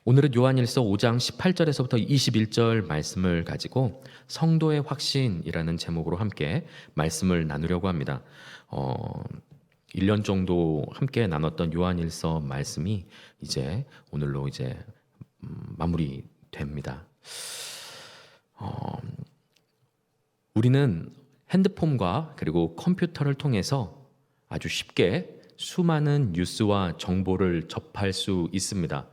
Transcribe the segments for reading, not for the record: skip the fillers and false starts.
오늘은 요한일서 5장 18절에서부터 21절 말씀을 가지고 성도의 확신이라는 제목으로 함께 말씀을 나누려고 합니다. 1년 정도 함께 나눴던 요한일서 말씀이 이제 오늘로 이제 마무리됩니다. 우리는 핸드폰과 그리고 컴퓨터를 통해서 아주 쉽게 수많은 뉴스와 정보를 접할 수 있습니다.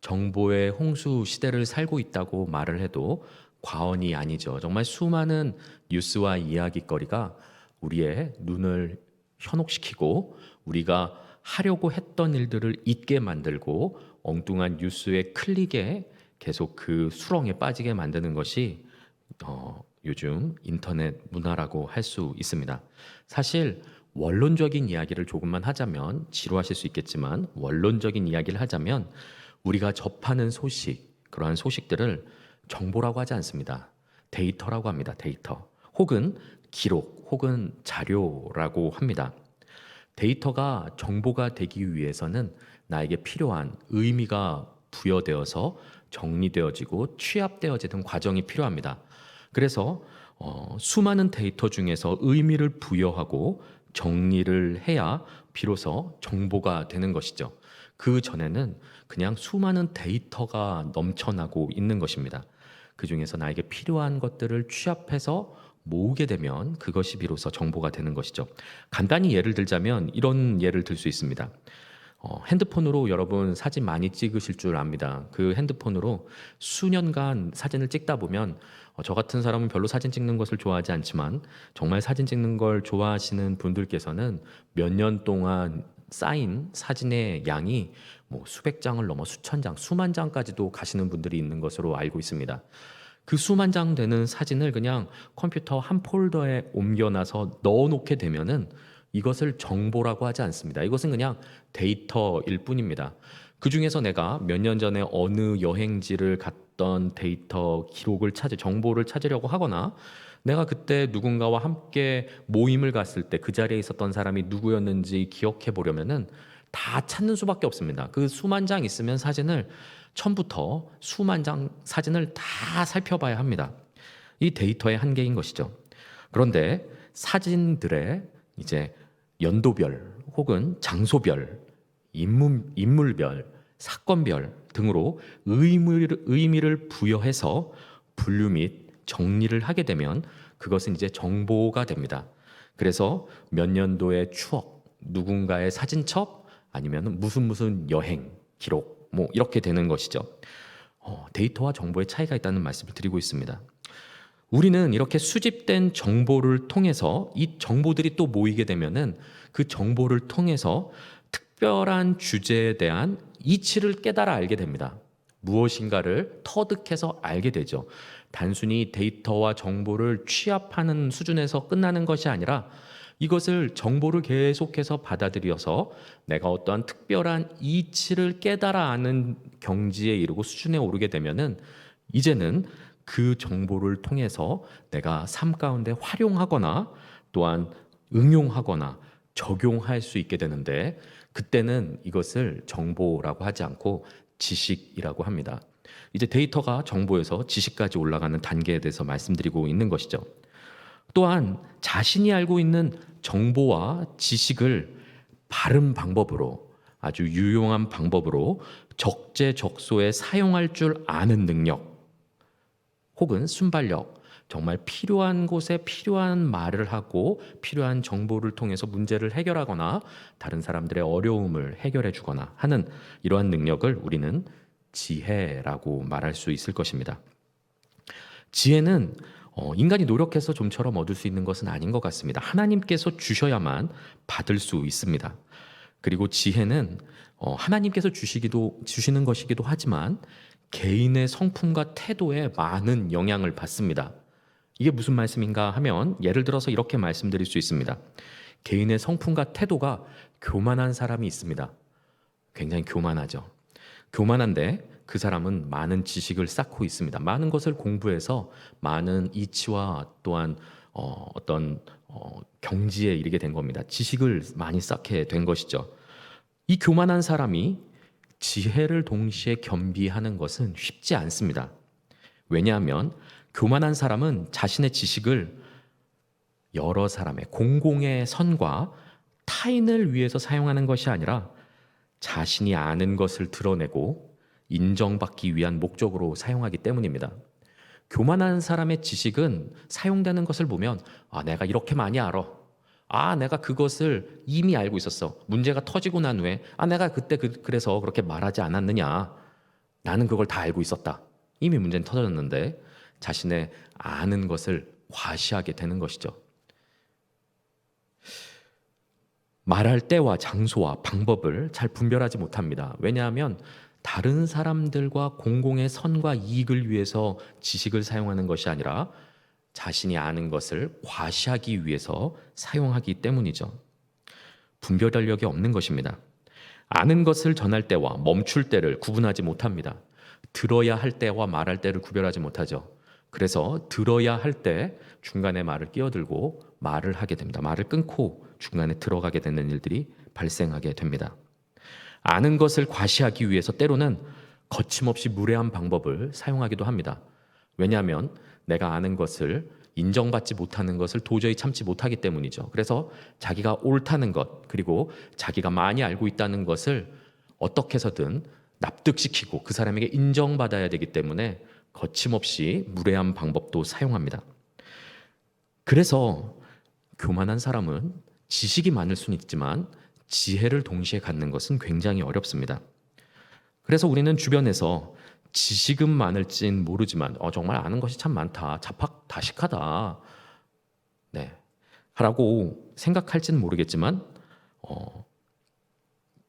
정보의 홍수 시대를 살고 있다고 말을 해도 과언이 아니죠. 정말 수많은 뉴스와 이야기거리가 우리의 눈을 현혹시키고 우리가 하려고 했던 일들을 잊게 만들고 엉뚱한 뉴스의 클릭에 계속 그 수렁에 빠지게 만드는 것이 요즘 인터넷 문화라고 할 수 있습니다. 사실 원론적인 이야기를 조금만 하자면 지루하실 수 있겠지만 원론적인 이야기를 하자면 우리가 접하는 소식, 그러한 소식들을 정보라고 하지 않습니다. 데이터라고 합니다. 데이터. 혹은 기록, 혹은 자료라고 합니다. 데이터가 정보가 되기 위해서는 나에게 필요한 의미가 부여되어서 정리되어지고 취합되어지는 과정이 필요합니다. 그래서 수많은 데이터 중에서 의미를 부여하고 정리를 해야 비로소 정보가 되는 것이죠. 그 전에는 그냥 수많은 데이터가 넘쳐나고 있는 것입니다. 그 중에서 나에게 필요한 것들을 취합해서 모으게 되면 그것이 비로소 정보가 되는 것이죠. 간단히 예를 들자면 이런 예를 들 수 있습니다. 핸드폰으로 여러분 사진 많이 찍으실 줄 압니다. 그 핸드폰으로 수년간 사진을 찍다 보면 저 같은 사람은 별로 사진 찍는 것을 좋아하지 않지만 정말 사진 찍는 걸 좋아하시는 분들께서는 몇 년 동안 쌓인 사진의 양이 뭐 수백 장을 넘어 수천 장, 수만 장까지도 가시는 분들이 있는 것으로 알고 있습니다. 그 수만 장 되는 사진을 그냥 컴퓨터 한 폴더에 옮겨놔서 넣어놓게 되면은 이것을 정보라고 하지 않습니다. 이것은 그냥 데이터일 뿐입니다. 그 중에서 내가 몇 년 전에 어느 여행지를 갔던 데이터 기록을 정보를 찾으려고 하거나 내가 그때 누군가와 함께 모임을 갔을 때 그 자리에 있었던 사람이 누구였는지 기억해 보려면은 다 찾는 수밖에 없습니다. 그 수만 장 있으면 사진을 처음부터 수만 장 사진을 다 살펴봐야 합니다. 이 데이터의 한계인 것이죠. 그런데 사진들의 이제 연도별 혹은 장소별, 인물별, 사건별 등으로 의미를 부여해서 분류 및 정리를 하게 되면 그것은 이제 정보가 됩니다. 그래서 몇 년도의 추억, 누군가의 사진첩, 아니면 무슨 여행, 기록, 뭐 이렇게 되는 것이죠. 데이터와 정보의 차이가 있다는 말씀을 드리고 있습니다. 우리는 이렇게 수집된 정보를 통해서 이 정보들이 또 모이게 되면은 그 정보를 통해서 특별한 주제에 대한 이치를 깨달아 알게 됩니다. 무엇인가를 터득해서 알게 되죠. 단순히 데이터와 정보를 취합하는 수준에서 끝나는 것이 아니라 이것을 정보를 계속해서 받아들여서 내가 어떠한 특별한 이치를 깨달아 아는 경지에 이르고 수준에 오르게 되면은 이제는 그 정보를 통해서 내가 삶 가운데 활용하거나 또한 응용하거나 적용할 수 있게 되는데 그때는 이것을 정보라고 하지 않고 지식이라고 합니다. 이제 데이터가 정보에서 지식까지 올라가는 단계에 대해서 말씀드리고 있는 것이죠. 또한 자신이 알고 있는 정보와 지식을 바른 방법으로 아주 유용한 방법으로 적재적소에 사용할 줄 아는 능력 혹은 순발력, 정말 필요한 곳에 필요한 말을 하고 필요한 정보를 통해서 문제를 해결하거나 다른 사람들의 어려움을 해결해 주거나 하는 이러한 능력을 우리는 지혜라고 말할 수 있을 것입니다. 지혜는 인간이 노력해서 좀처럼 얻을 수 있는 것은 아닌 것 같습니다. 하나님께서 주셔야만 받을 수 있습니다. 그리고 지혜는 하나님께서 주시는 것이기도 하지만 개인의 성품과 태도에 많은 영향을 받습니다. 이게 무슨 말씀인가 하면 예를 들어서 이렇게 말씀드릴 수 있습니다. 개인의 성품과 태도가 교만한 사람이 있습니다. 굉장히 교만하죠. 교만한데 그 사람은 많은 지식을 쌓고 있습니다. 많은 것을 공부해서 많은 이치와 또한 어떤 경지에 이르게 된 겁니다. 지식을 많이 쌓게 된 것이죠. 이 교만한 사람이 지혜를 동시에 겸비하는 것은 쉽지 않습니다. 왜냐하면 교만한 사람은 자신의 지식을 여러 사람의 공공의 선과 타인을 위해서 사용하는 것이 아니라 자신이 아는 것을 드러내고 인정받기 위한 목적으로 사용하기 때문입니다. 교만한 사람의 지식은 사용되는 것을 보면 내가 이렇게 많이 알아. 내가 그것을 이미 알고 있었어. 문제가 터지고 난 후에 내가 그때 그래서 그렇게 말하지 않았느냐. 나는 그걸 다 알고 있었다. 이미 문제는 터졌는데 자신의 아는 것을 과시하게 되는 것이죠. 말할 때와 장소와 방법을 잘 분별하지 못합니다. 왜냐하면 다른 사람들과 공공의 선과 이익을 위해서 지식을 사용하는 것이 아니라 자신이 아는 것을 과시하기 위해서 사용하기 때문이죠. 분별력이 없는 것입니다. 아는 것을 전할 때와 멈출 때를 구분하지 못합니다. 들어야 할 때와 말할 때를 구별하지 못하죠. 그래서 들어야 할 때 중간에 말을 끼어들고 말을 하게 됩니다. 말을 끊고 중간에 들어가게 되는 일들이 발생하게 됩니다. 아는 것을 과시하기 위해서 때로는 거침없이 무례한 방법을 사용하기도 합니다. 왜냐하면 내가 아는 것을 인정받지 못하는 것을 도저히 참지 못하기 때문이죠. 그래서 자기가 옳다는 것, 그리고 자기가 많이 알고 있다는 것을 어떻게 해서든 납득시키고 그 사람에게 인정받아야 되기 때문에 거침없이 무례한 방법도 사용합니다. 그래서 교만한 사람은 지식이 많을 수는 있지만 지혜를 동시에 갖는 것은 굉장히 어렵습니다. 그래서 우리는 주변에서 지식은 많을진 모르지만 정말 아는 것이 참 많다. 자팍다식하다. 네. 라고 생각할지는 모르겠지만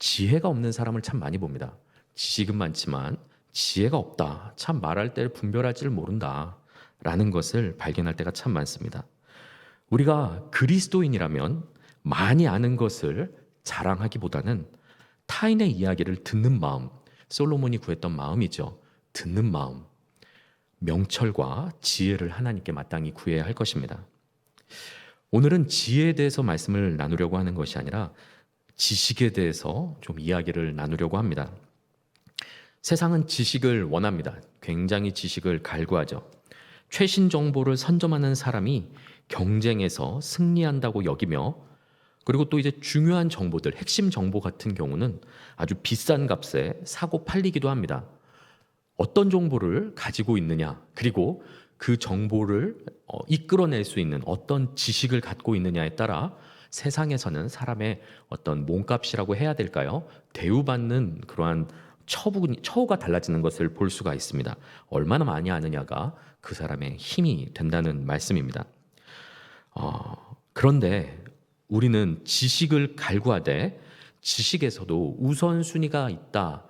지혜가 없는 사람을 참 많이 봅니다. 지식은 많지만 지혜가 없다. 참 말할 때를 분별할 줄 모른다. 라는 것을 발견할 때가 참 많습니다. 우리가 그리스도인이라면 많이 아는 것을 자랑하기보다는 타인의 이야기를 듣는 마음, 솔로몬이 구했던 마음이죠. 듣는 마음, 명철과 지혜를 하나님께 마땅히 구해야 할 것입니다. 오늘은 지혜에 대해서 말씀을 나누려고 하는 것이 아니라 지식에 대해서 좀 이야기를 나누려고 합니다. 세상은 지식을 원합니다. 굉장히 지식을 갈구하죠. 최신 정보를 선점하는 사람이 경쟁에서 승리한다고 여기며, 그리고 또 이제 중요한 정보들, 핵심 정보 같은 경우는 아주 비싼 값에 사고 팔리기도 합니다. 어떤 정보를 가지고 있느냐, 그리고 그 정보를 이끌어낼 수 있는 어떤 지식을 갖고 있느냐에 따라 세상에서는 사람의 어떤 몸값이라고 해야 될까요? 대우받는 그러한 처우가 달라지는 것을 볼 수가 있습니다. 얼마나 많이 아느냐가 그 사람의 힘이 된다는 말씀입니다. 그런데 우리는 지식을 갈구하되 지식에서도 우선순위가 있다.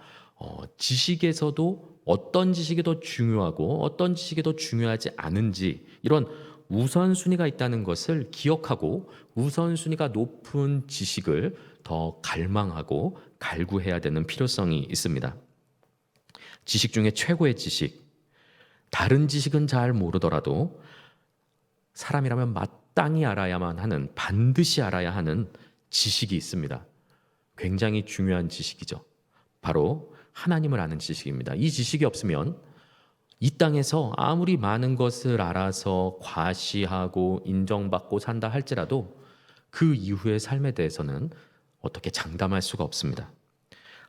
지식에서도 어떤 지식이 더 중요하고 어떤 지식이 더 중요하지 않은지, 이런 우선순위가 있다는 것을 기억하고 우선순위가 높은 지식을 더 갈망하고 갈구해야 되는 필요성이 있습니다. 지식 중에 최고의 지식, 다른 지식은 잘 모르더라도 사람이라면 마땅히 알아야만 하는, 반드시 알아야 하는 지식이 있습니다. 굉장히 중요한 지식이죠. 바로 하나님을 아는 지식입니다. 이 지식이 없으면 이 땅에서 아무리 많은 것을 알아서 과시하고 인정받고 산다 할지라도 그 이후의 삶에 대해서는 어떻게 장담할 수가 없습니다.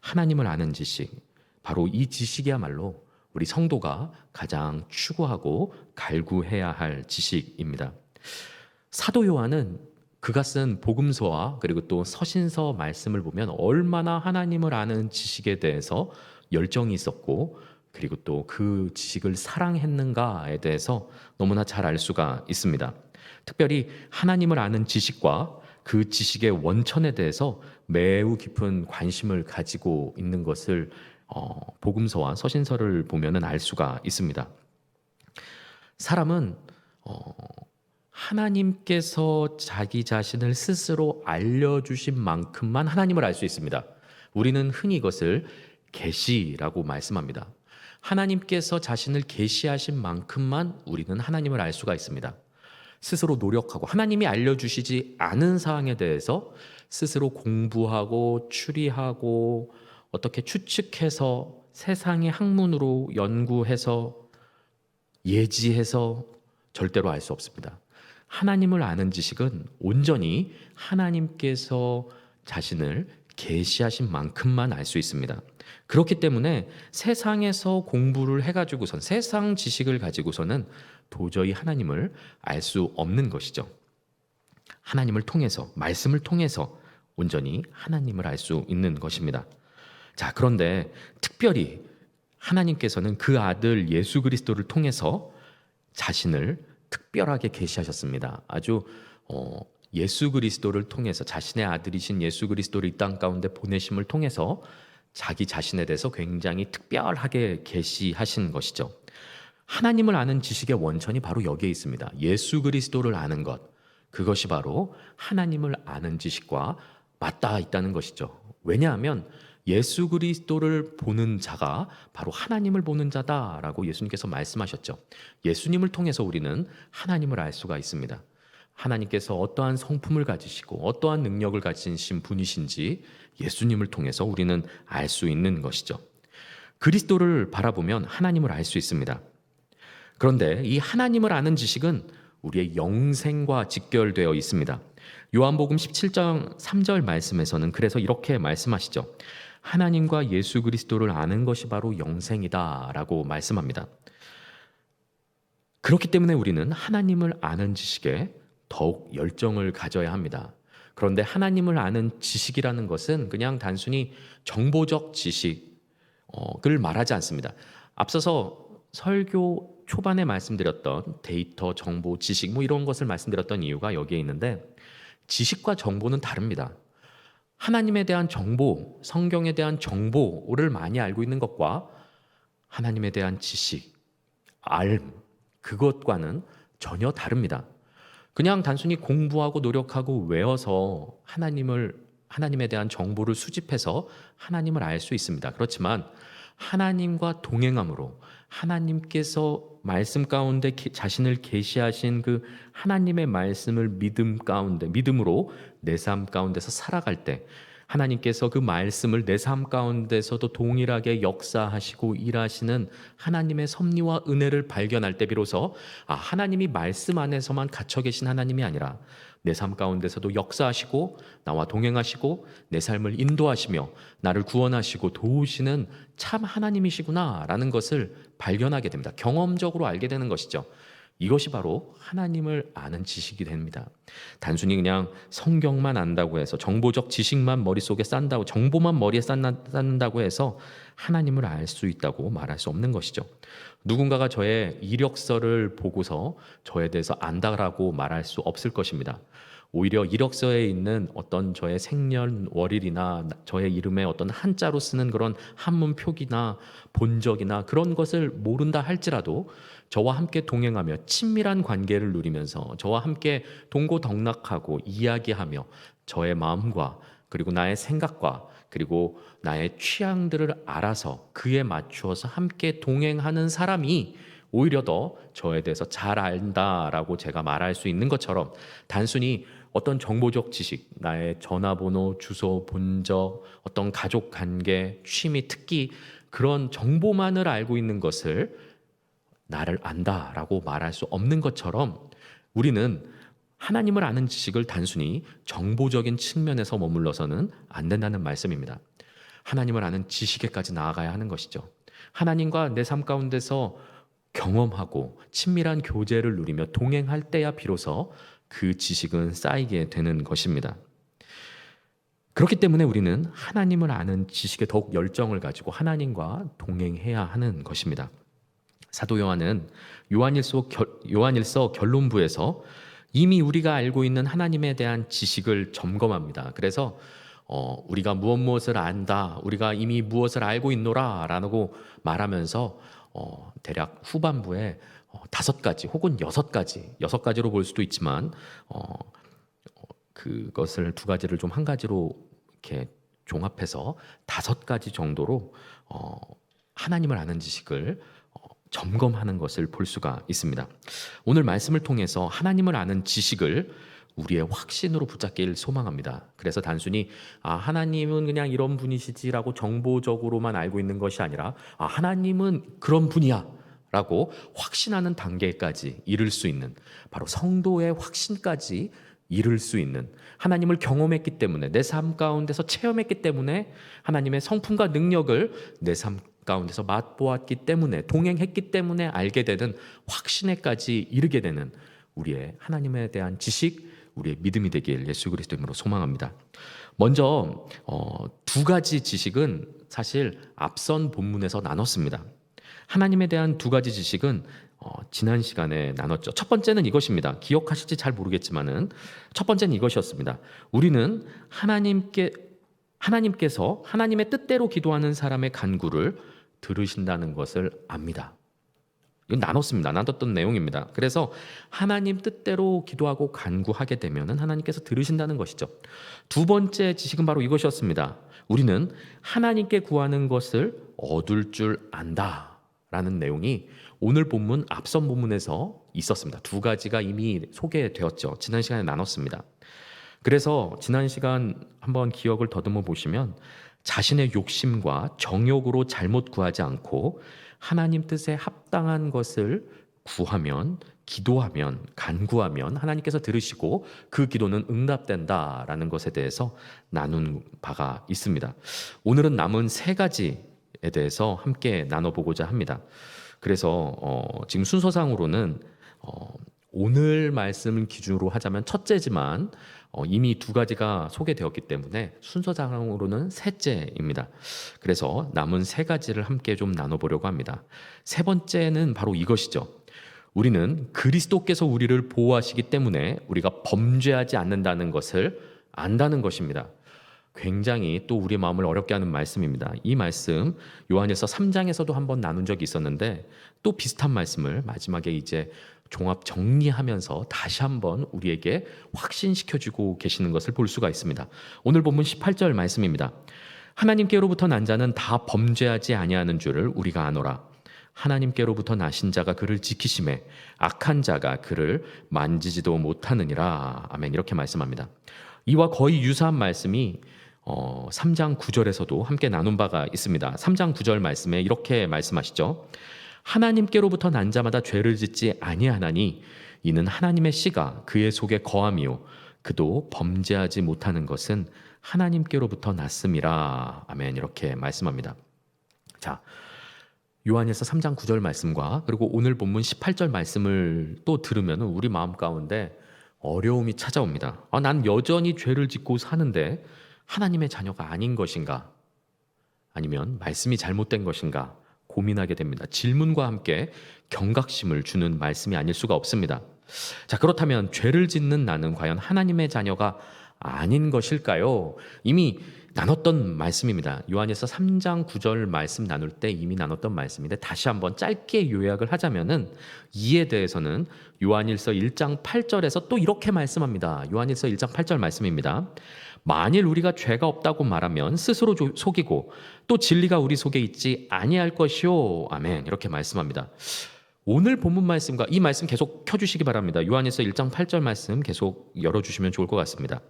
하나님을 아는 지식, 바로 이 지식이야말로 우리 성도가 가장 추구하고 갈구해야 할 지식입니다. 사도 요한은 그가 쓴 복음서와 그리고 또 서신서 말씀을 보면 얼마나 하나님을 아는 지식에 대해서 열정이 있었고, 그리고 또 그 지식을 사랑했는가에 대해서 너무나 잘 알 수가 있습니다. 특별히 하나님을 아는 지식과 그 지식의 원천에 대해서 매우 깊은 관심을 가지고 있는 것을 복음서와 서신서를 보면은 알 수가 있습니다. 사람은 하나님께서 자기 자신을 스스로 알려주신 만큼만 하나님을 알 수 있습니다. 우리는 흔히 이것을 계시라고 말씀합니다. 하나님께서 자신을 계시하신 만큼만 우리는 하나님을 알 수가 있습니다. 스스로 노력하고 하나님이 알려주시지 않은 사항에 대해서 스스로 공부하고 추리하고 어떻게 추측해서 세상의 학문으로 연구해서 예지해서 절대로 알 수 없습니다. 하나님을 아는 지식은 온전히 하나님께서 자신을 계시하신 만큼만 알 수 있습니다. 그렇기 때문에 세상에서 공부를 해가지고선 세상 지식을 가지고서는 도저히 하나님을 알 수 없는 것이죠. 하나님을 통해서, 말씀을 통해서 온전히 하나님을 알 수 있는 것입니다. 자, 그런데 특별히 하나님께서는 그 아들 예수 그리스도를 통해서 자신을 특별하게 계시하셨습니다. 아주 예수 그리스도를 통해서, 자신의 아들이신 예수 그리스도를 이 땅 가운데 보내심을 통해서 자기 자신에 대해서 굉장히 특별하게 계시하신 것이죠. 하나님을 아는 지식의 원천이 바로 여기에 있습니다. 예수 그리스도를 아는 것, 그것이 바로 하나님을 아는 지식과 맞닿아 있다는 것이죠. 왜냐하면 예수 그리스도를 보는 자가 바로 하나님을 보는 자다라고 예수님께서 말씀하셨죠. 예수님을 통해서 우리는 하나님을 알 수가 있습니다. 하나님께서 어떠한 성품을 가지시고 어떠한 능력을 가지신 분이신지 예수님을 통해서 우리는 알 수 있는 것이죠. 그리스도를 바라보면 하나님을 알 수 있습니다. 그런데 이 하나님을 아는 지식은 우리의 영생과 직결되어 있습니다. 요한복음 17장 3절 말씀에서는 그래서 이렇게 말씀하시죠. 하나님과 예수 그리스도를 아는 것이 바로 영생이다라고 말씀합니다. 그렇기 때문에 우리는 하나님을 아는 지식에 더욱 열정을 가져야 합니다. 그런데 하나님을 아는 지식이라는 것은 그냥 단순히 정보적 지식을 말하지 않습니다. 앞서서 설교 초반에 말씀드렸던 데이터, 정보, 지식 이런 것을 말씀드렸던 이유가 여기에 있는데, 지식과 정보는 다릅니다. 하나님에 대한 정보, 성경에 대한 정보를 많이 알고 있는 것과 하나님에 대한 지식, 그것과는 전혀 다릅니다. 그냥 단순히 공부하고 노력하고 외워서 하나님에 대한 정보를 수집해서 하나님을 알 수 있습니다. 그렇지만 하나님과 동행함으로 하나님께서 말씀 가운데 자신을 계시하신 그 하나님의 말씀을 믿음으로 내 삶 가운데서 살아갈 때 하나님께서 그 말씀을 내 삶 가운데서도 동일하게 역사하시고 일하시는 하나님의 섭리와 은혜를 발견할 때 비로소 하나님이 말씀 안에서만 갇혀 계신 하나님이 아니라 내 삶 가운데서도 역사하시고 나와 동행하시고 내 삶을 인도하시며 나를 구원하시고 도우시는 참 하나님이시구나라는 것을 발견하게 됩니다. 경험적으로 알게 되는 것이죠. 이것이 바로 하나님을 아는 지식이 됩니다. 단순히 그냥 성경만 안다고 해서 정보적 지식만 머릿속에 싼다고, 정보만 머리에 쌓는다고 해서 하나님을 알 수 있다고 말할 수 없는 것이죠. 누군가가 저의 이력서를 보고서 저에 대해서 안다라고 말할 수 없을 것입니다. 오히려 이력서에 있는 어떤 저의 생년월일이나 저의 이름에 어떤 한자로 쓰는 그런 한문 표기나 본적이나 그런 것을 모른다 할지라도 저와 함께 동행하며 친밀한 관계를 누리면서 저와 함께 동고동락하고 이야기하며 저의 마음과 그리고 나의 생각과 그리고 나의 취향들을 알아서 그에 맞추어서 함께 동행하는 사람이 오히려 더 저에 대해서 잘 안다라고 제가 말할 수 있는 것처럼, 단순히 어떤 정보적 지식, 나의 전화번호, 주소, 본적, 어떤 가족 관계, 취미, 특기, 그런 정보만을 알고 있는 것을 나를 안다라고 말할 수 없는 것처럼, 우리는 하나님을 아는 지식을 단순히 정보적인 측면에서 머물러서는 안 된다는 말씀입니다. 하나님을 아는 지식에까지 나아가야 하는 것이죠. 하나님과 내 삶 가운데서 경험하고 친밀한 교제를 누리며 동행할 때야 비로소 그 지식은 쌓이게 되는 것입니다. 그렇기 때문에 우리는 하나님을 아는 지식에 더욱 열정을 가지고 하나님과 동행해야 하는 것입니다. 사도 요한은 요한일서 결론부에서 이미 우리가 알고 있는 하나님에 대한 지식을 점검합니다. 그래서 우리가 무엇을 안다, 우리가 이미 무엇을 알고 있노라 라고 말하면서 대략 후반부에 5가지 혹은 6가지로 볼 수도 있지만 그것을 2가지를 좀 1가지로 이렇게 종합해서 5가지 정도로 하나님을 아는 지식을 점검하는 것을 볼 수가 있습니다. 오늘 말씀을 통해서 하나님을 아는 지식을 우리의 확신으로 붙잡길 소망합니다. 그래서 단순히 하나님은 그냥 이런 분이시지라고 정보적으로만 알고 있는 것이 아니라 하나님은 그런 분이야 라고 확신하는 단계까지 이를 수 있는, 바로 성도의 확신까지 이룰 수 있는, 하나님을 경험했기 때문에, 내 삶 가운데서 체험했기 때문에, 하나님의 성품과 능력을 내 삶 가운데서 맛보았기 때문에, 동행했기 때문에 알게 되는 확신에까지 이르게 되는 우리의 하나님에 대한 지식, 우리의 믿음이 되길 예수 그리스도 이름으로 소망합니다. 먼저 두 가지 지식은 사실 앞선 본문에서 나눴습니다. 하나님에 대한 두 가지 지식은 지난 시간에 나눴죠. 첫 번째는 이것입니다. 기억하실지 잘 모르겠지만은 첫 번째는 이것이었습니다. 우리는 하나님께서 하나님의 뜻대로 기도하는 사람의 간구를 들으신다는 것을 압니다. 이건 나눴던 내용입니다. 그래서 하나님 뜻대로 기도하고 간구하게 되면은 하나님께서 들으신다는 것이죠. 두 번째 지식은 바로 이것이었습니다. 우리는 하나님께 구하는 것을 얻을 줄 안다라는 내용이 오늘 본문 앞선 본문에서 있었습니다. 두 가지가 이미 소개되었죠. 지난 시간에 나눴습니다. 그래서 지난 시간 한번 기억을 더듬어 보시면 자신의 욕심과 정욕으로 잘못 구하지 않고 하나님 뜻에 합당한 것을 구하면, 기도하면, 간구하면 하나님께서 들으시고 그 기도는 응답된다라는 것에 대해서 나눈 바가 있습니다. 오늘은 남은 세 가지에 대해서 함께 나눠보고자 합니다. 그래서 지금 순서상으로는 오늘 말씀을 기준으로 하자면 첫째지만 이미 두 가지가 소개되었기 때문에 순서상으로는 셋째입니다. 그래서 남은 세 가지를 함께 좀 나눠보려고 합니다. 세 번째는 바로 이것이죠. 우리는 그리스도께서 우리를 보호하시기 때문에 우리가 범죄하지 않는다는 것을 안다는 것입니다. 굉장히 또 우리 마음을 어렵게 하는 말씀입니다. 이 말씀 요한일서 3장에서도 한번 나눈 적이 있었는데 또 비슷한 말씀을 마지막에 이제 종합 정리하면서 다시 한번 우리에게 확신시켜주고 계시는 것을 볼 수가 있습니다. 오늘 본문 18절 말씀입니다. 하나님께로부터 난 자는 다 범죄하지 아니하는 줄을 우리가 아노라. 하나님께로부터 나신 자가 그를 지키심에 악한 자가 그를 만지지도 못하느니라. 아멘. 이렇게 말씀합니다. 이와 거의 유사한 말씀이 3장 9절에서도 함께 나눈 바가 있습니다. 3장 9절 말씀에 이렇게 말씀하시죠. 하나님께로부터 난 자마다 죄를 짓지 아니하나니 이는 하나님의 씨가 그의 속에 거함이요 그도 범죄하지 못하는 것은 하나님께로부터 났음이라. 아멘. 이렇게 말씀합니다. 자, 요한일서 3장 9절 말씀과 그리고 오늘 본문 18절 말씀을 또 들으면 우리 마음 가운데 어려움이 찾아옵니다. 난 여전히 죄를 짓고 사는데 하나님의 자녀가 아닌 것인가? 아니면 말씀이 잘못된 것인가? 고민하게 됩니다. 질문과 함께 경각심을 주는 말씀이 아닐 수가 없습니다. 자, 그렇다면 죄를 짓는 나는 과연 하나님의 자녀가 아닌 것일까요? 이미 나눴던 말씀입니다. 요한일서 3장 9절 말씀 나눌 때 이미 나눴던 말씀인데 다시 한번 짧게 요약을 하자면은 이에 대해서는 요한일서 1장 8절에서 또 이렇게 말씀합니다. 요한일서 1장 8절 말씀입니다. 만일 우리가 죄가 없다고 말하면 스스로 속이고 또 진리가 우리 속에 있지 아니할 것이요. 아멘. 이렇게 말씀합니다. 오늘 본문 말씀과 이 말씀 계속 켜주시기 바랍니다. 요한일서 1장 8절 말씀 계속 열어주시면 좋을 것 같습니다.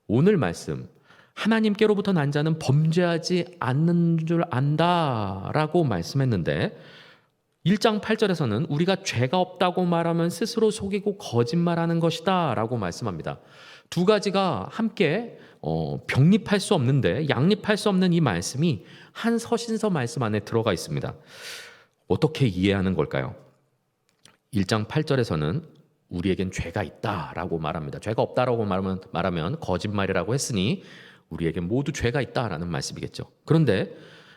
오늘 말씀, 하나님께로부터 난 자는 범죄하지 않는 줄 안다라고 말씀했는데 1장 8절에서는 우리가 죄가 없다고 말하면 스스로 속이고 거짓말하는 것이다 라고 말씀합니다. 두 가지가 함께 병립할 수 없는데 양립할 수 없는 이 말씀이 한 서신서 말씀 안에 들어가 있습니다. 어떻게 이해하는 걸까요? 1장 8절에서는 우리에겐 죄가 있다라고 말합니다. 죄가 없다라고 말하면 거짓말이라고 했으니 우리에겐 모두 죄가 있다라는 말씀이겠죠. 그런데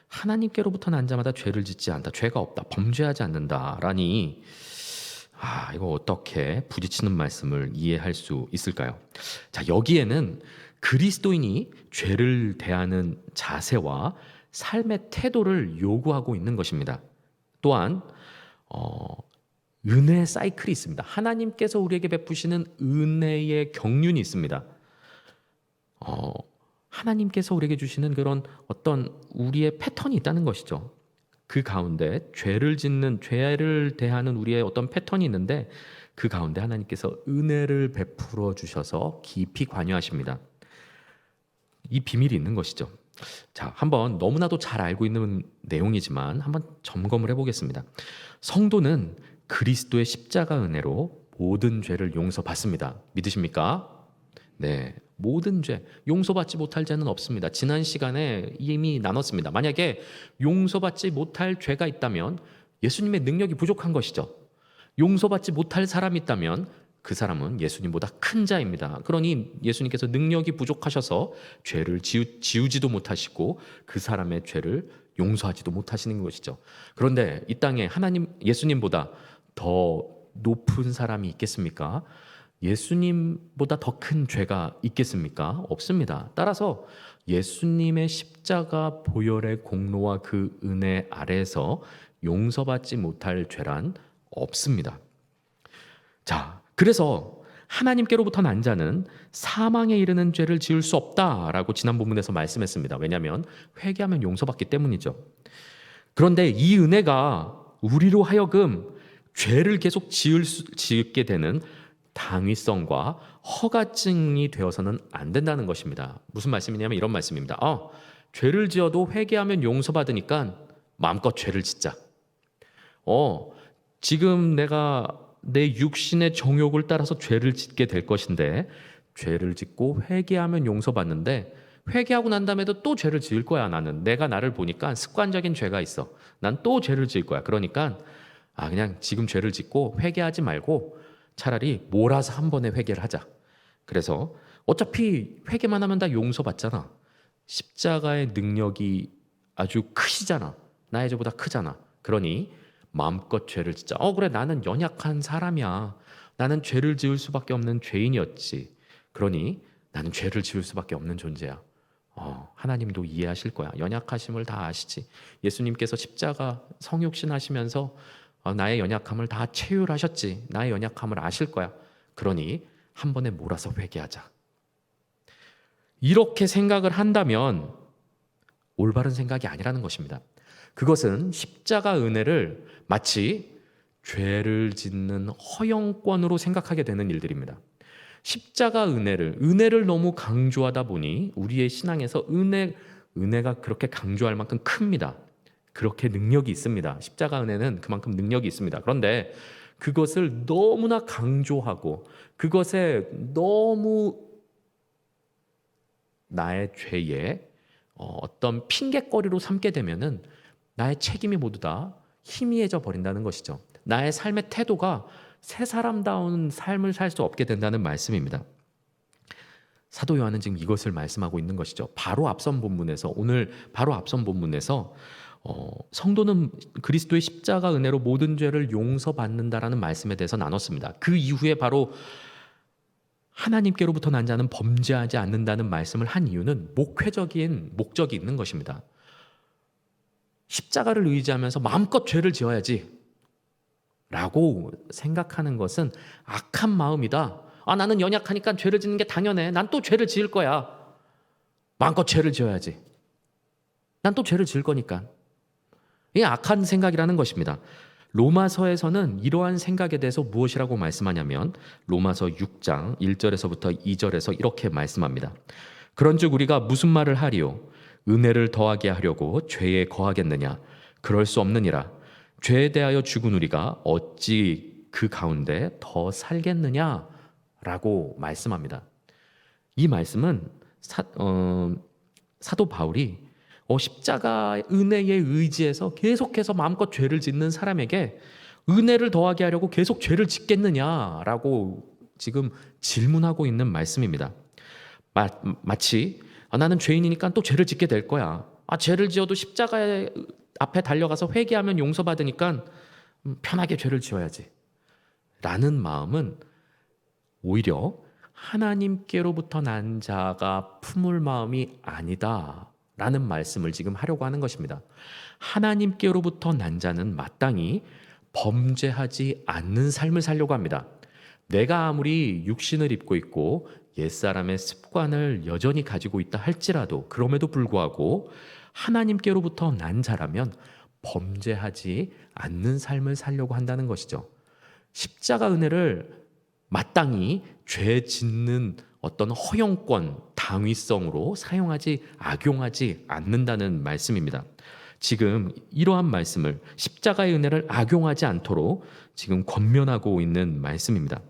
하나님께로부터 난 자마다 죄를 짓지 않다. 죄가 없다. 범죄하지 않는다라니 이거 어떻게 부딪히는 말씀을 이해할 수 있을까요? 자, 여기에는 그리스도인이 죄를 대하는 자세와 삶의 태도를 요구하고 있는 것입니다. 또한 은혜의 사이클이 있습니다. 하나님께서 우리에게 베푸시는 은혜의 경륜이 있습니다. 하나님께서 우리에게 주시는 그런 어떤 우리의 패턴이 있다는 것이죠. 그 가운데 죄를 대하는 우리의 어떤 패턴이 있는데 그 가운데 하나님께서 은혜를 베풀어 주셔서 깊이 관여하십니다. 이 비밀이 있는 것이죠. 자, 한번 너무나도 잘 알고 있는 내용이지만 한번 점검을 해보겠습니다. 성도는 그리스도의 십자가 은혜로 모든 죄를 용서받습니다. 믿으십니까? 네, 모든 죄, 용서받지 못할 죄는 없습니다. 지난 시간에 이미 나눴습니다. 만약에 용서받지 못할 죄가 있다면 예수님의 능력이 부족한 것이죠. 용서받지 못할 사람이 있다면 그 사람은 예수님보다 큰 자입니다. 그러니 예수님께서 능력이 부족하셔서 죄를 지우지도 못하시고 그 사람의 죄를 용서하지도 못하시는 것이죠. 그런데 이 땅에 예수님보다 더 높은 사람이 있겠습니까? 예수님보다 더 큰 죄가 있겠습니까? 없습니다. 따라서 예수님의 십자가 보혈의 공로와 그 은혜 아래에서 용서받지 못할 죄란 없습니다. 자, 그래서 하나님께로부터 난 자는 사망에 이르는 죄를 지을 수 없다라고 지난 본문에서 말씀했습니다. 왜냐하면 회개하면 용서받기 때문이죠. 그런데 이 은혜가 우리로 하여금 죄를 계속 짓게 되는 당위성과 허가증이 되어서는 안 된다는 것입니다. 무슨 말씀이냐면 이런 말씀입니다. 죄를 지어도 회개하면 용서받으니까 마음껏 죄를 짓자. 지금 내가 내 육신의 정욕을 따라서 죄를 짓게 될 것인데 죄를 짓고 회개하면 용서받는데 회개하고 난 다음에도 또 죄를 지을 거야. 내가 나를 보니까 습관적인 죄가 있어. 난 또 죄를 지을 거야. 그러니까 그냥 지금 죄를 짓고 회개하지 말고 차라리 몰아서 한 번에 회개를 하자. 그래서 어차피 회개만 하면 다 용서받잖아. 십자가의 능력이 아주 크시잖아. 나의 죄보다 크잖아. 그러니 마음껏 죄를 짓자. 그래, 나는 연약한 사람이야. 나는 죄를 지을 수밖에 없는 죄인이었지. 그러니 나는 죄를 지을 수밖에 없는 존재야. 하나님도 이해하실 거야. 연약하심을 다 아시지. 예수님께서 십자가 성육신 하시면서 나의 연약함을 다 체휼하셨지. 나의 연약함을 아실 거야. 그러니 한 번에 몰아서 회개하자. 이렇게 생각을 한다면 올바른 생각이 아니라는 것입니다. 그것은 십자가 은혜를 마치 죄를 짓는 허용권으로 생각하게 되는 일들입니다. 십자가 은혜를 너무 강조하다 보니 우리의 신앙에서 은혜가 그렇게 강조할 만큼 큽니다. 그렇게 능력이 있습니다. 십자가 은혜는 그만큼 능력이 있습니다. 그런데 그것을 너무나 강조하고 그것에 너무 나의 죄에 어떤 핑계거리로 삼게 되면은 나의 책임이 모두 다 희미해져 버린다는 것이죠. 나의 삶의 태도가 새 사람다운 삶을 살 수 없게 된다는 말씀입니다. 사도 요한은 지금 이것을 말씀하고 있는 것이죠. 오늘 바로 앞선 본문에서 성도는 그리스도의 십자가 은혜로 모든 죄를 용서받는다라는 말씀에 대해서 나눴습니다. 그 이후에 바로 하나님께로부터 난 자는 범죄하지 않는다는 말씀을 한 이유는 목회적인 목적이 있는 것입니다. 십자가를 의지하면서 마음껏 죄를 지어야지 라고 생각하는 것은 악한 마음이다. 나는 연약하니까 죄를 짓는 게 당연해. 난 또 죄를 지을 거야. 마음껏 죄를 지어야지. 난 또 죄를 지을 거니까. 이게 악한 생각이라는 것입니다. 로마서에서는 이러한 생각에 대해서 무엇이라고 말씀하냐면 로마서 6장 1절에서부터 2절에서 이렇게 말씀합니다. 그런즉 우리가 무슨 말을 하리요? 은혜를 더하게 하려고 죄에 거하겠느냐? 그럴 수 없느니라. 죄에 대하여 죽은 우리가 어찌 그 가운데 더 살겠느냐? 라고 말씀합니다. 이 말씀은 사도 바울이 십자가 은혜에 의지해서 계속해서 마음껏 죄를 짓는 사람에게 은혜를 더하게 하려고 계속 죄를 짓겠느냐라고 지금 질문하고 있는 말씀입니다. 마치 나는 죄인이니까 또 죄를 짓게 될 거야. 죄를 지어도 십자가 앞에 달려가서 회개하면 용서받으니까 편하게 죄를 지어야지. 라는 마음은 오히려 하나님께로부터 난 자가 품을 마음이 아니다. 라는 말씀을 지금 하려고 하는 것입니다. 하나님께로부터 난 자는 마땅히 범죄하지 않는 삶을 살려고 합니다. 내가 아무리 육신을 입고 있고 옛사람의 습관을 여전히 가지고 있다 할지라도 그럼에도 불구하고 하나님께로부터 난 자라면 범죄하지 않는 삶을 살려고 한다는 것이죠. 십자가 은혜를 마땅히 죄 짓는 어떤 허용권, 당위성으로 악용하지 않는다는 말씀입니다. 지금 이러한 말씀을 십자가의 은혜를 악용하지 않도록 지금 권면하고 있는 말씀입니다.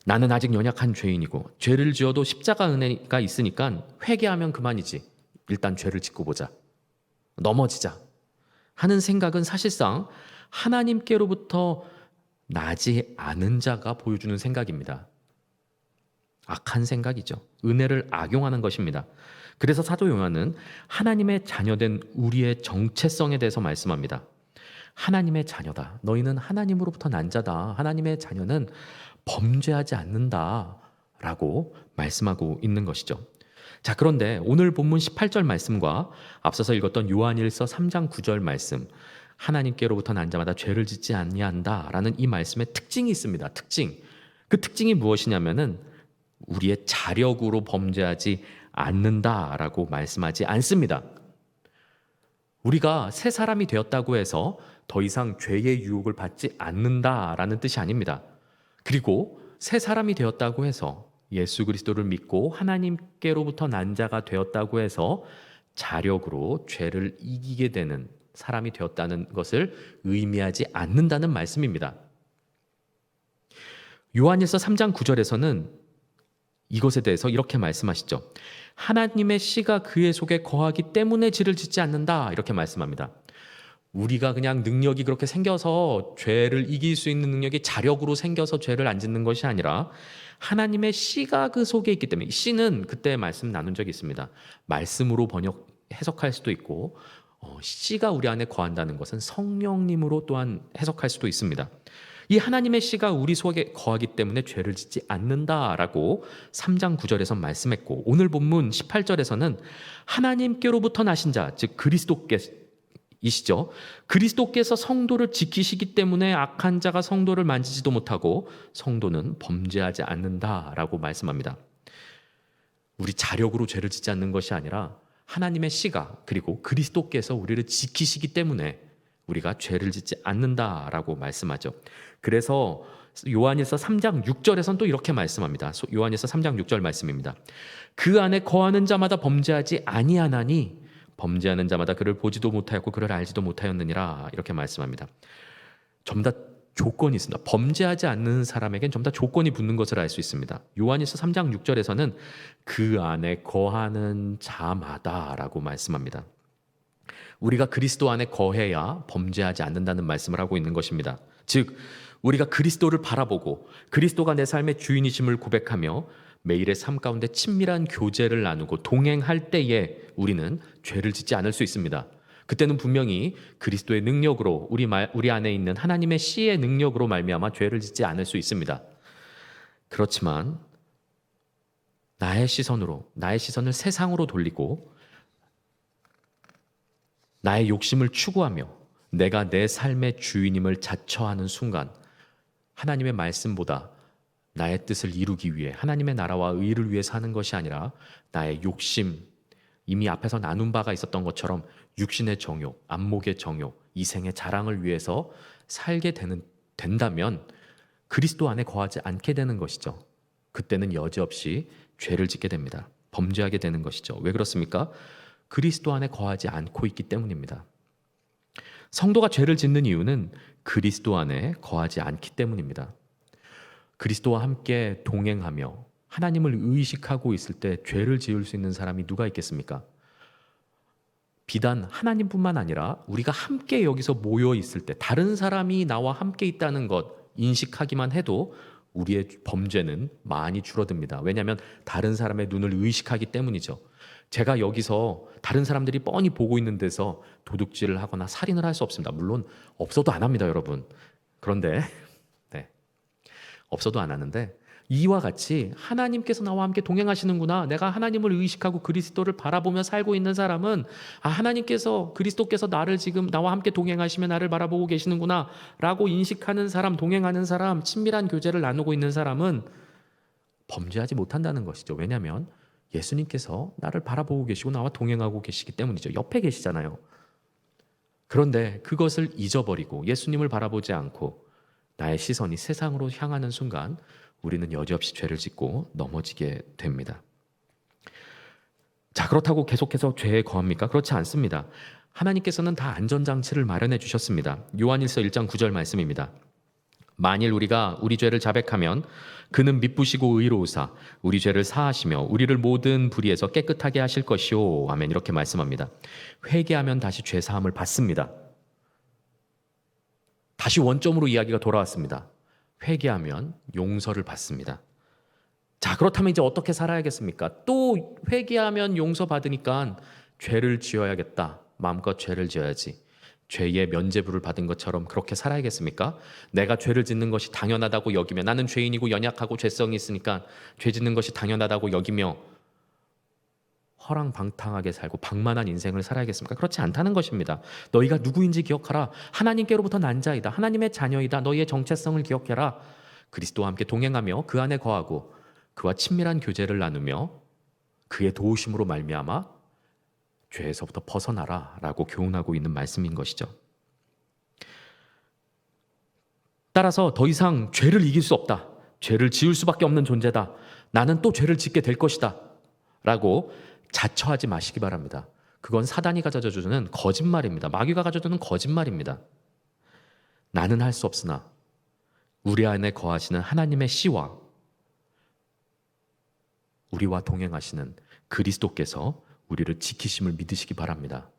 나는 아직 연약한 죄인이고 죄를 지어도 십자가 은혜가 있으니까 회개하면 그만이지. 일단 죄를 짓고 보자. 넘어지자 하는 생각은 사실상 하나님께로부터 나지 않은 자가 보여주는 생각입니다. 악한 생각이죠. 은혜를 악용하는 것입니다. 그래서 사도 요한은 하나님의 자녀된 우리의 정체성에 대해서 말씀합니다. 하나님의 자녀다. 너희는 하나님으로부터 난 자다. 하나님의 자녀는 범죄하지 않는다. 라고 말씀하고 있는 것이죠. 자, 그런데 오늘 본문 18절 말씀과 앞서서 읽었던 요한일서 3장 9절 말씀, 하나님께로부터 난 자마다 죄를 짓지 아니한다라는 이 말씀의 특징이 있습니다. 그 특징이 무엇이냐면은 우리의 자력으로 범죄하지 않는다라고 말씀하지 않습니다. 우리가 새 사람이 되었다고 해서 더 이상 죄의 유혹을 받지 않는다라는 뜻이 아닙니다. 그리고 새 사람이 되었다고 해서 예수 그리스도를 믿고 하나님께로부터 난 자가 되었다고 해서 자력으로 죄를 이기게 되는 사람이 되었다는 것을 의미하지 않는다는 말씀입니다. 요한일서 3장 9절에서는 이것에 대해서 이렇게 말씀하시죠. 하나님의 씨가 그의 속에 거하기 때문에 죄를 짓지 않는다. 이렇게 말씀합니다. 우리가 그냥 능력이 그렇게 생겨서 죄를 이길 수 있는 능력이 자력으로 생겨서 죄를 안 짓는 것이 아니라 하나님의 씨가 그 속에 있기 때문에, 씨는 그때 말씀 나눈 적이 있습니다. 말씀으로 해석할 수도 있고 씨가 우리 안에 거한다는 것은 성령님으로 또한 해석할 수도 있습니다. 이 하나님의 씨가 우리 속에 거하기 때문에 죄를 짓지 않는다라고 3장 9절에서 말씀했고, 오늘 본문 18절에서는 하나님께로부터 나신 자, 즉 그리스도께이시죠. 그리스도께서 성도를 지키시기 때문에 악한 자가 성도를 만지지도 못하고 성도는 범죄하지 않는다라고 말씀합니다. 우리 자력으로 죄를 짓지 않는 것이 아니라 하나님의 씨가, 그리고 그리스도께서 우리를 지키시기 때문에 우리가 죄를 짓지 않는다라고 말씀하죠. 그래서 요한일서 3장 6절에서는 또 이렇게 말씀합니다. 요한일서 3장 6절 말씀입니다. 그 안에 거하는 자마다 범죄하지 아니하나니 범죄하는 자마다 그를 보지도 못하였고 그를 알지도 못하였느니라. 이렇게 말씀합니다. 전부 다 조건이 있습니다. 범죄하지 않는 사람에겐 전부 다 조건이 붙는 것을 알 수 있습니다. 요한일서 3장 6절에서는 그 안에 거하는 자마다라고 말씀합니다. 우리가 그리스도 안에 거해야 범죄하지 않는다는 말씀을 하고 있는 것입니다. 즉 우리가 그리스도를 바라보고 그리스도가 내 삶의 주인이심을 고백하며 매일의 삶 가운데 친밀한 교제를 나누고 동행할 때에 우리는 죄를 짓지 않을 수 있습니다. 그때는 분명히 그리스도의 능력으로 우리 안에 있는 하나님의 씨의 능력으로 말미암아 죄를 짓지 않을 수 있습니다. 그렇지만 나의 시선을 세상으로 돌리고 나의 욕심을 추구하며 내가 내 삶의 주인임을 자처하는 순간 하나님의 말씀보다 나의 뜻을 이루기 위해 하나님의 나라와 의를 위해 사는 것이 아니라 나의 욕심, 이미 앞에서 나눈 바가 있었던 것처럼 육신의 정욕, 안목의 정욕, 이생의 자랑을 위해서 살게 된다면 그리스도 안에 거하지 않게 되는 것이죠. 그때는 여지없이 죄를 짓게 됩니다. 범죄하게 되는 것이죠. 왜 그렇습니까? 그리스도 안에 거하지 않고 있기 때문입니다. 성도가 죄를 짓는 이유는 그리스도 안에 거하지 않기 때문입니다. 그리스도와 함께 동행하며 하나님을 의식하고 있을 때 죄를 지을 수 있는 사람이 누가 있겠습니까? 비단 하나님뿐만 아니라 우리가 함께 여기서 모여 있을 때 다른 사람이 나와 함께 있다는 것 인식하기만 해도 우리의 범죄는 많이 줄어듭니다. 왜냐하면 다른 사람의 눈을 의식하기 때문이죠. 제가 여기서 다른 사람들이 뻔히 보고 있는 데서 도둑질을 하거나 살인을 할 수 없습니다. 물론 없어도 안 합니다, 여러분. 그런데 없어도 안 하는데 이와 같이 하나님께서 나와 함께 동행하시는구나. 내가 하나님을 의식하고 그리스도를 바라보며 살고 있는 사람은 그리스도께서 나를 지금 나와 함께 동행하시며 나를 바라보고 계시는구나 라고 인식하는 사람, 동행하는 사람, 친밀한 교제를 나누고 있는 사람은 범죄하지 못한다는 것이죠. 왜냐하면 예수님께서 나를 바라보고 계시고 나와 동행하고 계시기 때문이죠. 옆에 계시잖아요. 그런데 그것을 잊어버리고 예수님을 바라보지 않고 나의 시선이 세상으로 향하는 순간 우리는 여지없이 죄를 짓고 넘어지게 됩니다. 자, 그렇다고 계속해서 죄에 거합니까? 그렇지 않습니다. 하나님께서는 다 안전장치를 마련해 주셨습니다. 요한일서 1장 9절 말씀입니다. 만일 우리가 우리 죄를 자백하면 그는 미쁘시고 의로우사 우리 죄를 사하시며 우리를 모든 불의에서 깨끗하게 하실 것이요. 아멘. 이렇게 말씀합니다. 회개하면 다시 죄 사함을 받습니다. 다시 원점으로 이야기가 돌아왔습니다. 회개하면 용서를 받습니다. 자, 그렇다면 이제 어떻게 살아야겠습니까? 또 회개하면 용서받으니까 죄를 지어야겠다. 마음껏 죄를 지어야지. 죄의 면죄부를 받은 것처럼 그렇게 살아야겠습니까? 내가 죄를 짓는 것이 당연하다고 여기며 나는 죄인이고 연약하고 죄성이 있으니까 죄 짓는 것이 당연하다고 여기며 허랑방탕하게 살고 방만한 인생을 살아야겠습니까? 그렇지 않다는 것입니다. 너희가 누구인지 기억하라. 하나님께로부터 난 자이다. 하나님의 자녀이다. 너희의 정체성을 기억해라. 그리스도와 함께 동행하며 그 안에 거하고 그와 친밀한 교제를 나누며 그의 도우심으로 말미암아 죄에서부터 벗어나라 라고 교훈하고 있는 말씀인 것이죠. 따라서 더 이상 죄를 이길 수 없다. 죄를 지을 수밖에 없는 존재다. 나는 또 죄를 짓게 될 것이다. 라고 자처하지 마시기 바랍니다. 그건 사단이 가져다주는 거짓말입니다. 마귀가 가져다주는 거짓말입니다. 나는 할 수 없으나 우리 안에 거하시는 하나님의 씨와 우리와 동행하시는 그리스도께서 우리를 지키심을 믿으시기 바랍니다.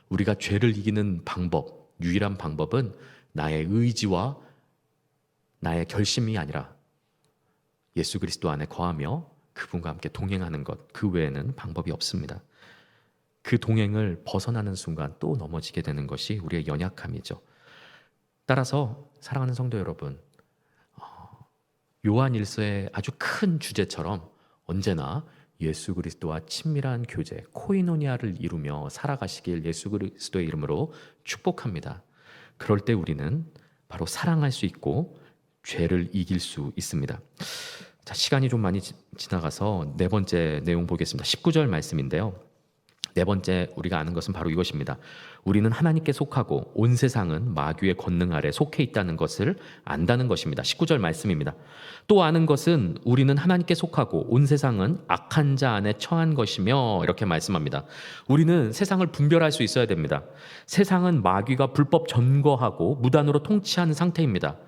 우리가 죄를 이기는 방법, 유일한 방법은 나의 의지와 나의 결심이 아니라 예수 그리스도 안에 거하며 그분과 함께 동행하는 것, 그 외에는 방법이 없습니다. 그 동행을 벗어나는 순간 또 넘어지게 되는 것이 우리의 연약함이죠. 따라서 사랑하는 성도 여러분, 요한 일서의 아주 큰 주제처럼 언제나 예수 그리스도와 친밀한 교제, 코이노니아를 이루며 살아가시길 예수 그리스도의 이름으로 축복합니다. 그럴 때 우리는 바로 사랑할 수 있고 죄를 이길 수 있습니다. 자, 시간이 좀 많이 지나가서 네 번째 내용 보겠습니다. 19절 말씀인데요. 네 번째 우리가 아는 것은 바로 이것입니다. 우리는 하나님께 속하고 온 세상은 마귀의 권능 아래 속해 있다는 것을 안다는 것입니다. 19절 말씀입니다. 또 아는 것은 우리는 하나님께 속하고 온 세상은 악한 자 안에 처한 것이며 이렇게 말씀합니다. 우리는 세상을 분별할 수 있어야 됩니다. 세상은 마귀가 불법 점거하고 무단으로 통치하는 상태입니다.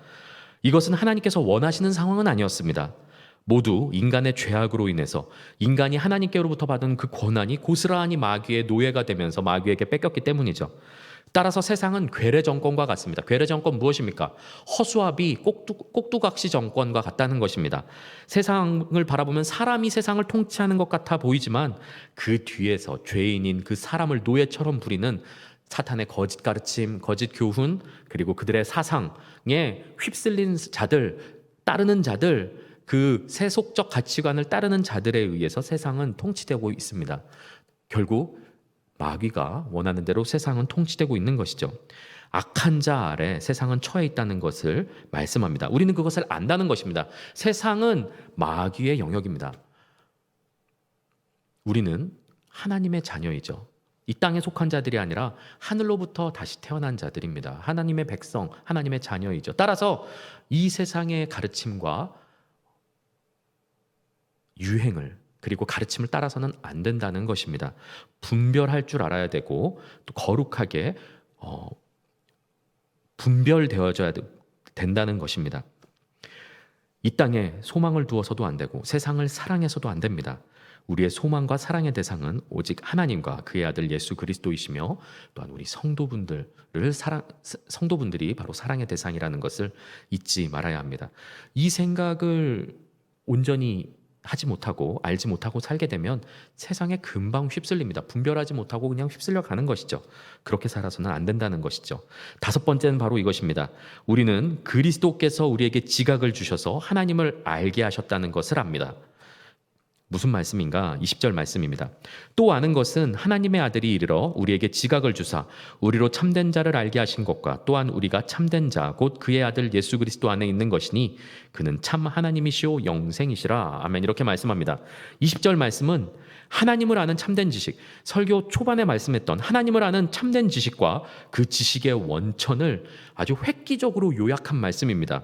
이것은 하나님께서 원하시는 상황은 아니었습니다. 모두 인간의 죄악으로 인해서 인간이 하나님께로부터 받은 그 권한이 고스란히 마귀의 노예가 되면서 마귀에게 뺏겼기 때문이죠. 따라서 세상은 괴뢰 정권과 같습니다. 괴뢰 정권 무엇입니까? 허수아비 꼭두각시 정권과 같다는 것입니다. 세상을 바라보면 사람이 세상을 통치하는 것 같아 보이지만 그 뒤에서 죄인인 그 사람을 노예처럼 부리는 사탄의 거짓 가르침, 거짓 교훈, 그리고 그들의 사상에 휩쓸린 자들, 따르는 자들, 그 세속적 가치관을 따르는 자들에 의해서 세상은 통치되고 있습니다. 결국 마귀가 원하는 대로 세상은 통치되고 있는 것이죠. 악한 자 아래 세상은 처해 있다는 것을 말씀합니다. 우리는 그것을 안다는 것입니다. 세상은 마귀의 영역입니다. 우리는 하나님의 자녀이죠. 이 땅에 속한 자들이 아니라 하늘로부터 다시 태어난 자들입니다. 하나님의 백성, 하나님의 자녀이죠. 따라서 이 세상의 가르침과 유행을 그리고 가르침을 따라서는 안 된다는 것입니다. 분별할 줄 알아야 되고 또 거룩하게 분별되어져야 된다는 것입니다. 이 땅에 소망을 두어서도 안 되고 세상을 사랑해서도 안 됩니다. 우리의 소망과 사랑의 대상은 오직 하나님과 그의 아들 예수 그리스도이시며 또한 우리 성도분들이 바로 사랑의 대상이라는 것을 잊지 말아야 합니다. 이 생각을 온전히 하지 못하고 알지 못하고 살게 되면 세상에 금방 휩쓸립니다. 분별하지 못하고 그냥 휩쓸려 가는 것이죠. 그렇게 살아서는 안 된다는 것이죠. 다섯 번째는 바로 이것입니다. 우리는 그리스도께서 우리에게 지각을 주셔서 하나님을 알게 하셨다는 것을 압니다. 무슨 말씀인가? 20절 말씀입니다. 또 아는 것은 하나님의 아들이 이르러 우리에게 지각을 주사 우리로 참된 자를 알게 하신 것과 또한 우리가 참된 자 곧 그의 아들 예수 그리스도 안에 있는 것이니 그는 참 하나님이시오 영생이시라. 아멘. 이렇게 말씀합니다. 20절 말씀은 하나님을 아는 참된 지식, 설교 초반에 말씀했던 하나님을 아는 참된 지식과 그 지식의 원천을 아주 획기적으로 요약한 말씀입니다.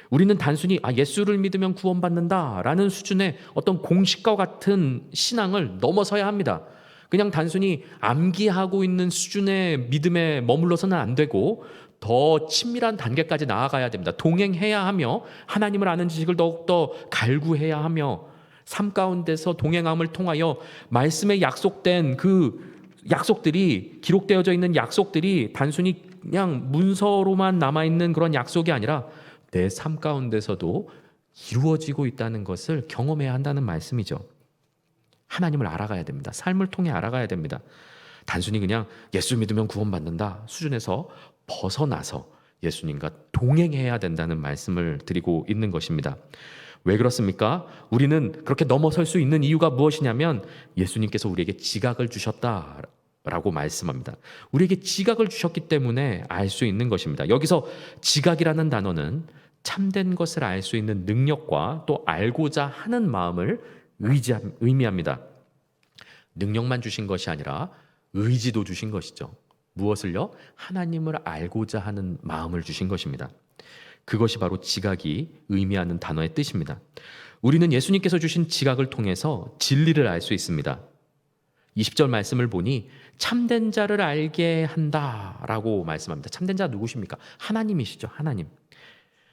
우리는 단순히 예수를 믿으면 구원받는다라는 수준의 어떤 공식과 같은 신앙을 넘어서야 합니다. 그냥 단순히 암기하고 있는 수준의 믿음에 머물러서는 안 되고 더 친밀한 단계까지 나아가야 됩니다. 동행해야 하며 하나님을 아는 지식을 더욱더 갈구해야 하며 삶 가운데서 동행함을 통하여 말씀에 약속된 그 약속들이 기록되어져 있는 약속들이 단순히 그냥 문서로만 남아있는 그런 약속이 아니라 내 삶 가운데서도 이루어지고 있다는 것을 경험해야 한다는 말씀이죠. 하나님을 알아가야 됩니다. 삶을 통해 알아가야 됩니다. 단순히 그냥 예수 믿으면 구원받는다 수준에서 벗어나서 예수님과 동행해야 된다는 말씀을 드리고 있는 것입니다. 왜 그렇습니까? 우리는 그렇게 넘어설 수 있는 이유가 무엇이냐면 예수님께서 우리에게 지각을 주셨다라고 말씀합니다. 우리에게 지각을 주셨기 때문에 알 수 있는 것입니다. 여기서 지각이라는 단어는 참된 것을 알 수 있는 능력과 또 알고자 하는 마음을 의미합니다. 능력만 주신 것이 아니라 의지도 주신 것이죠. 무엇을요? 하나님을 알고자 하는 마음을 주신 것입니다. 그것이 바로 지각이 의미하는 단어의 뜻입니다. 우리는 예수님께서 주신 지각을 통해서 진리를 알 수 있습니다. 20절 말씀을 보니 참된 자를 알게 한다라고 말씀합니다. 참된 자 누구십니까? 하나님이시죠.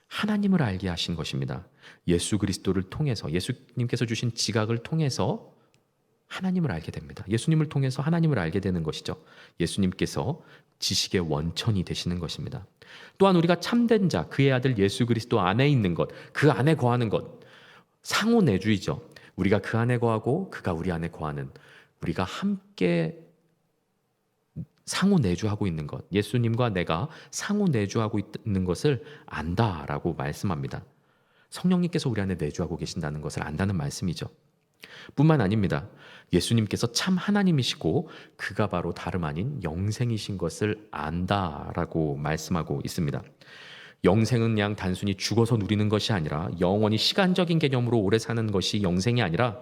하나님을 알게 하신 것입니다. 예수 그리스도를 통해서 예수님께서 주신 지각을 통해서 하나님을 알게 됩니다. 예수님을 통해서 하나님을 알게 되는 것이죠. 예수님께서 지식의 원천이 되시는 것입니다. 또한 우리가 참된 자, 그의 아들 예수 그리스도 안에 있는 것, 그 안에 거하는 것, 상호내주이죠. 우리가 그 안에 거하고 그가 우리 안에 거하는, 우리가 함께 상호내주하고 있는 것, 예수님과 내가 상호내주하고 있는 것을 안다라고 말씀합니다. 성령님께서 우리 안에 내주하고 계신다는 것을 안다는 말씀이죠. 뿐만 아닙니다. 예수님께서 참 하나님이시고 그가 바로 다름 아닌 영생이신 것을 안다라고 말씀하고 있습니다. 영생은 그냥 단순히 죽어서 누리는 것이 아니라 영원히 시간적인 개념으로 오래 사는 것이 영생이 아니라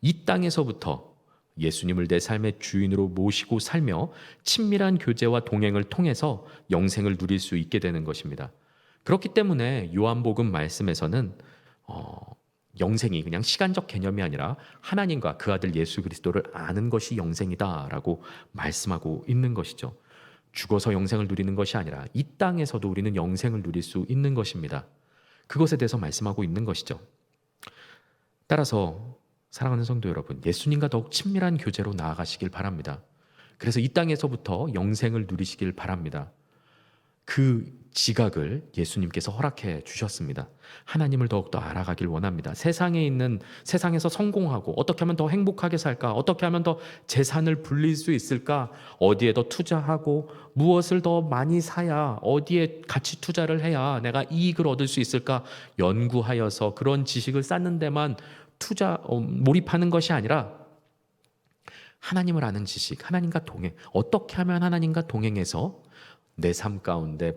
이 땅에서부터 예수님을 내 삶의 주인으로 모시고 살며 친밀한 교제와 동행을 통해서 영생을 누릴 수 있게 되는 것입니다. 그렇기 때문에 요한복음 말씀에서는 영생이 그냥 시간적 개념이 아니라 하나님과 그 아들 예수 그리스도를 아는 것이 영생이다라고 말씀하고 있는 것이죠. 죽어서 영생을 누리는 것이 아니라 이 땅에서도 우리는 영생을 누릴 수 있는 것입니다. 그것에 대해서 말씀하고 있는 것이죠. 따라서 사랑하는 성도 여러분, 예수님과 더욱 친밀한 교제로 나아가시길 바랍니다. 그래서 이 땅에서부터 영생을 누리시길 바랍니다. 그 지각을 예수님께서 허락해 주셨습니다. 하나님을 더욱더 알아가길 원합니다. 세상에서 성공하고 어떻게 하면 더 행복하게 살까? 어떻게 하면 더 재산을 불릴 수 있을까? 어디에 더 투자하고 무엇을 더 많이 사야 어디에 가치 투자를 해야 내가 이익을 얻을 수 있을까? 연구하여서 그런 지식을 쌓는 데만 몰입하는 것이 아니라 하나님을 아는 지식, 하나님과 동행, 어떻게 하면 하나님과 동행해서 내 삶 가운데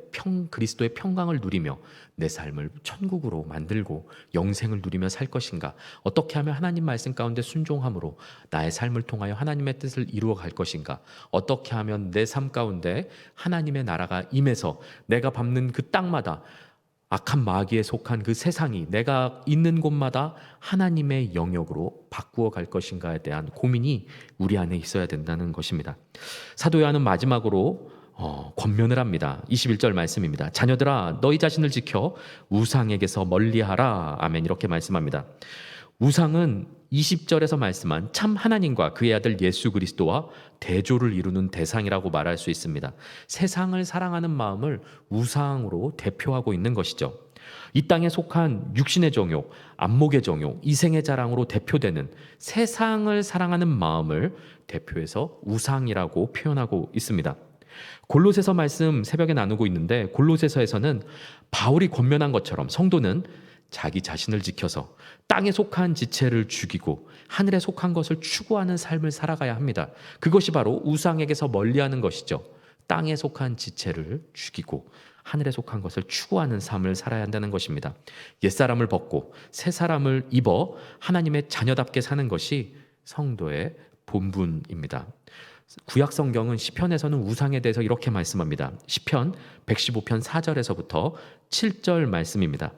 그리스도의 평강을 누리며 내 삶을 천국으로 만들고 영생을 누리며 살 것인가? 어떻게 하면 하나님 말씀 가운데 순종함으로 나의 삶을 통하여 하나님의 뜻을 이루어 갈 것인가? 어떻게 하면 내 삶 가운데 하나님의 나라가 임해서 내가 밟는 그 땅마다 악한 마귀에 속한 그 세상이 내가 있는 곳마다 하나님의 영역으로 바꾸어 갈 것인가에 대한 고민이 우리 안에 있어야 된다는 것입니다. 사도 요한은 마지막으로 권면을 합니다. 21절 말씀입니다. 자녀들아 너희 자신을 지켜 우상에게서 멀리하라. 아멘. 이렇게 말씀합니다. 우상은 20절에서 말씀한 참 하나님과 그의 아들 예수 그리스도와 대조를 이루는 대상이라고 말할 수 있습니다. 세상을 사랑하는 마음을 우상으로 대표하고 있는 것이죠. 이 땅에 속한 육신의 정욕, 안목의 정욕, 이생의 자랑으로 대표되는 세상을 사랑하는 마음을 대표해서 우상이라고 표현하고 있습니다. 골로새서 말씀 새벽에 나누고 있는데 골로새서에서는 바울이 권면한 것처럼 성도는 자기 자신을 지켜서 땅에 속한 지체를 죽이고 하늘에 속한 것을 추구하는 삶을 살아가야 합니다. 그것이 바로 우상에게서 멀리하는 것이죠. 땅에 속한 지체를 죽이고 하늘에 속한 것을 추구하는 삶을 살아야 한다는 것입니다. 옛사람을 벗고 새 사람을 입어 하나님의 자녀답게 사는 것이 성도의 본분입니다. 구약 성경은 시편에서는 우상에 대해서 이렇게 말씀합니다. 시편 115편 4절에서부터 7절 말씀입니다.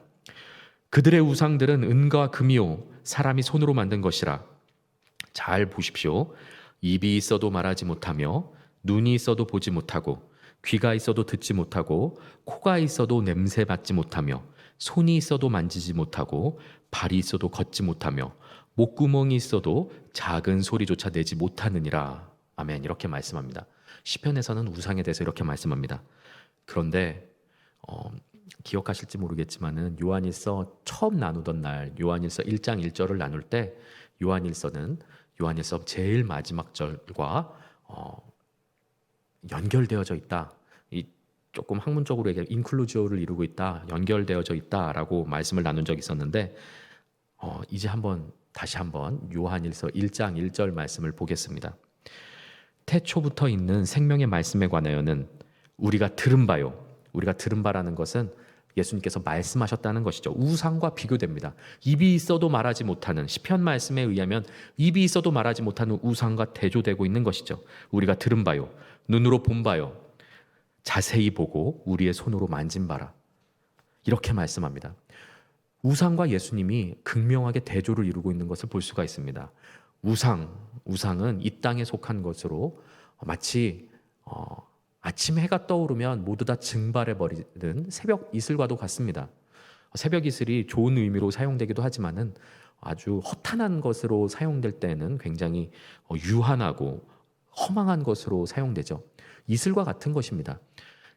그들의 우상들은 은과 금이요 사람이 손으로 만든 것이라. 잘 보십시오. 입이 있어도 말하지 못하며 눈이 있어도 보지 못하고 귀가 있어도 듣지 못하고 코가 있어도 냄새 맡지 못하며 손이 있어도 만지지 못하고 발이 있어도 걷지 못하며 목구멍이 있어도 작은 소리조차 내지 못하느니라. 아멘. 이렇게 말씀합니다. 시편에서는 우상에 대해서 이렇게 말씀합니다. 그런데 기억하실지 모르겠지만은 요한일서 처음 나누던 날 요한일서 1장 1절을 나눌 때 요한일서는 요한일서 제일 마지막 절과 연결되어져 있다. 이 조금 학문적으로 얘기하면 인클루지오를 이루고 있다. 연결되어져 있다라고 말씀을 나눈 적이 있었는데 이제 다시 한번 요한일서 1장 1절 말씀을 보겠습니다. 태초부터 있는 생명의 말씀에 관하여는 우리가 들은 바라는 것은 예수님께서 말씀하셨다는 것이죠. 우상과 비교됩니다. 입이 있어도 말하지 못하는 시편 말씀에 의하면 입이 있어도 말하지 못하는 우상과 대조되고 있는 것이죠. 우리가 들은 바요, 눈으로 본 바요, 자세히 보고 우리의 손으로 만진 바라. 이렇게 말씀합니다. 우상과 예수님이 극명하게 대조를 이루고 있는 것을 볼 수가 있습니다. 우상은 이 땅에 속한 것으로 마치 아침 해가 떠오르면 모두 다 증발해버리는 새벽 이슬과도 같습니다. 새벽 이슬이 좋은 의미로 사용되기도 하지만은 아주 허탄한 것으로 사용될 때는 굉장히 유한하고 허망한 것으로 사용되죠. 이슬과 같은 것입니다.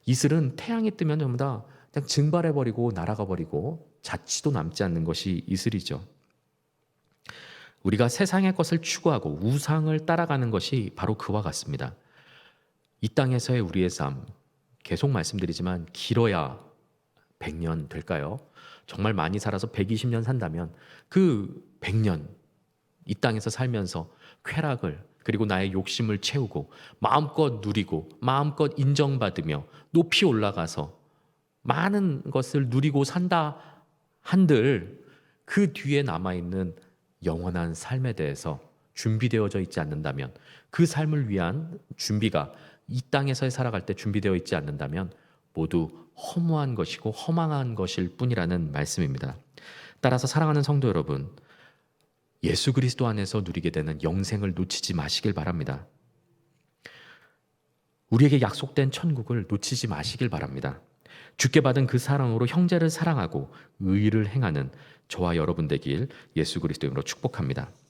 이슬은 태양이 뜨면 전부 다 그냥 증발해버리고 날아가버리고 자취도 남지 않는 것이 이슬이죠. 우리가 세상의 것을 추구하고 우상을 따라가는 것이 바로 그와 같습니다. 이 땅에서의 우리의 삶, 계속 말씀드리지만 길어야 100년 될까요? 정말 많이 살아서 120년 산다면 그 100년 이 땅에서 살면서 쾌락을 그리고 나의 욕심을 채우고 마음껏 누리고 마음껏 인정받으며 높이 올라가서 많은 것을 누리고 산다 한들 그 뒤에 남아있는 영원한 삶에 대해서 준비되어져 있지 않는다면, 그 삶을 위한 준비가 이 땅에서 살아갈 때 준비되어 있지 않는다면 모두 허무한 것이고 허망한 것일 뿐이라는 말씀입니다. 따라서 사랑하는 성도 여러분, 예수 그리스도 안에서 누리게 되는 영생을 놓치지 마시길 바랍니다. 우리에게 약속된 천국을 놓치지 마시길 바랍니다. 주께 받은 그 사랑으로 형제를 사랑하고 의를 행하는 저와 여러분 되길 예수 그리스도 이름으로 축복합니다.